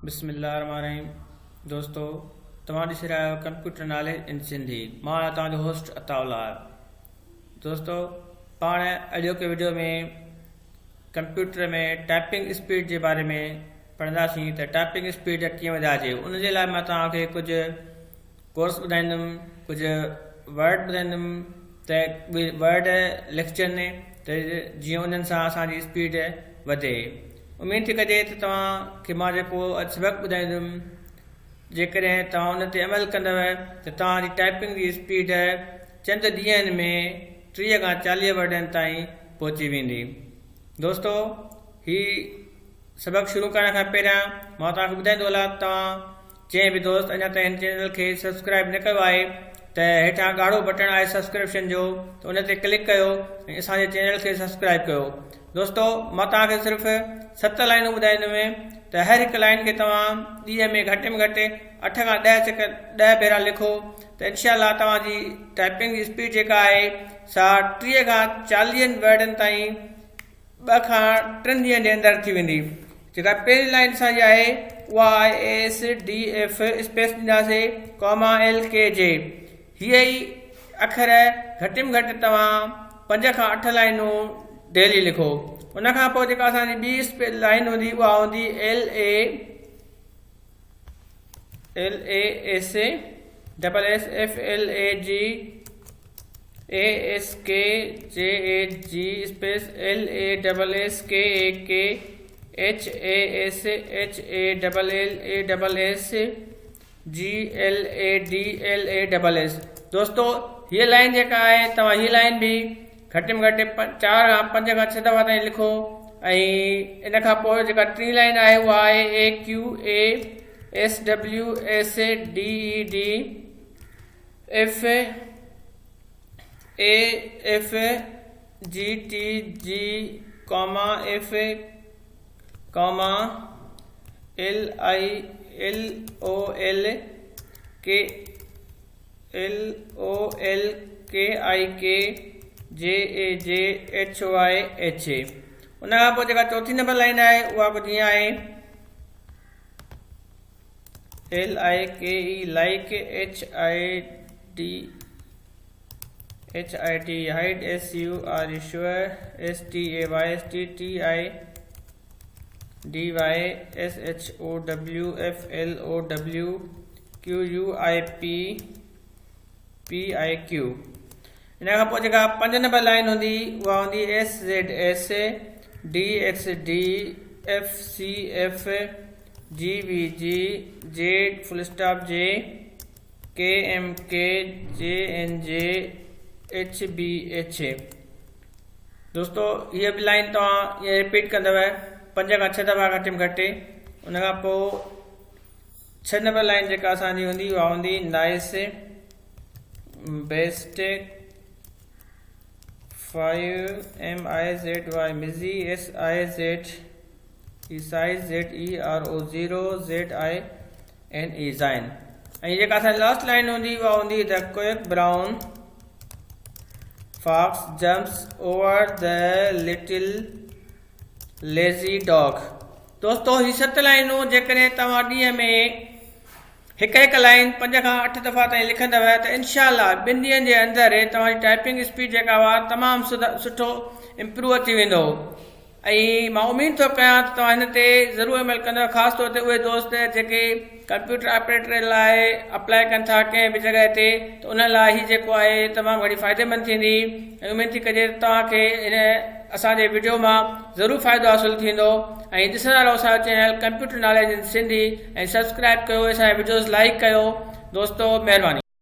बिस्मिल्लाहिर्रहमानिर्रहीम। दोस्तों, तव्हां ॾिसी रहिया आहियो कंप्यूटर नॉलेज इन सिंधी। मां आहियां तव्हांजो होस्ट अताउल्ला। दोस्तों, पाण अॼोके वीडियो में कंप्यूटर में टाइपिंग स्पीड जे बारे में पढ़ंदासीं त टाइपिंग स्पीड कीअं वधाइजे। उन जे लाइ मां तव्हांखे कुझु कोर्स ॿुधाईंदुमि, कुझु वर्ड ॿुधाईंदुमि त वर्ड लिखजनि त जीअं उन्हनि सां असांजी स्पीड वधे। उमेद थी कजे त तव्हांखे मां जेको सबक़ु ॿुधाईंदुमि, जेकॾहिं तव्हां उन ते अमल कंदव त तव्हांजी टाइपिंग जी स्पीड चंद ॾींहंनि में 30 खां 40 वर्डनि ताईं पहुची वेंदी। दोस्तों, हीउ सबक़ु शुरू करण खां पहिरियां मां तव्हांखे ॿुधाईंदो हलां, तव्हां जंहिं बि दोस्त अञा ताईं हिन चैनल खे सब्सक्राइब न कयो आहे त हेठां ॻाढ़ो बटण आहे सब्सक्रिप्शन जो, त उन ते क्लिक कयो ऐं असांजे चैनल खे सब्सक्राइब कयो। दोस्तों, मां तव्हांखे सिर्फ़ु 7 लाइनूं ॿुधाईंदुमि त हर हिकु लाइन खे तव्हां ॾींहं में घटि में घटि 8 खां 10 भेरा लिखो त इनशाअल्लाह तव्हांजी टाइपिंग जी स्पीड जेका आहे सा 30 खां 40 वर्डनि ताईं 2 खां 3 ॾींहंनि जे अंदरि थी वेंदी। जेका पहिरीं लाइन असांजी आहे उहा आहे ASDF स्पेस ॾींदासीं LKJ। हीअ ई अखर घटि में घटि तव्हां 5 खां 8 लाइनूं डेली लिखो। उन खां पोइ जेका असांजी ॿी लाइन हूंदी उहा हूंदी LASSFLAG ASKJAG space LASSKAK HASHALLASS GLADLASS। दोस्तों, हीअ लाइन जेका आहे तव्हां हीअ लाइन बि घटि में घटि 4 खां 5 खां 6 दफ़ा ताईं लिखो। ऐं इन खां पोइ जेका टी लाइन आहे उहा आहे AQASWSDED FAFGTG F LOLKIK JAJHYH। उन खां पोइ जेका चौथी नंबर लाइन आहे उहा कुझु हीअं आहे LIKE like HID hide SURE STAY STTIDY SHOWFLOW QUIPPIQ। इन खां पोइ जेका 5 नंबर लाइन हूंदी उहा हूंदी SZS DXD FCF GVG Z_J KMK JNJ HBH। दोस्तों, हीअ बि लाइन तव्हां ईअं रिपीट कंदव 5 खां 6 दफ़ा घटि में घटि। उन खां पोइ 6 नंबर लाइन जेका असांजी हूंदी उहा हूंदी नाइस बेस्ट 5MIZY मिज़ी SIZ ZERO ZINE ज़ाइन। ऐं जेका असांजी लास्ट लाइन हूंदी उहा हूंदी the quick brown fox jumps over the little lazy dog. दोस्तों, हीअ 7 लाइनूं जेकॾहिं तव्हां ॾींहं में हिकु लाइन 5 खां 8 दफ़ा ताईं लिखंदव त इनशाअल्लाह 2 ॾींहंनि जे अंदरि तव्हांजी टाइपिंग स्पीड जेका हुआ तमामु सुठो इम्प्रूव थी वेंदो। ऐं मां उमेद थो कयां त तव्हां हिन ते ज़रूरु अमल कंदव, ख़ासि तौर ते उहे दोस्त जेके कंप्यूटर ऑपरेटर लाइ अप्लाई कनि था कंहिं बि जॻह ते, त उन लाइ हीउ जेको आहे तमामु घणी फ़ाइदेमंद थींदी। ऐं उमेद थी कजे त तव्हांखे इन असांजे वीडियो मां ज़रूरु फ़ाइदो हासिलु थींदो। ऐं ॾिसंदा रहो असांजो channel computer knowledge in Sindhi ऐं सब्सक्राइब कयो, असांजा वीडियोज़ लाइक कयो। दोस्तों, महिरबानी।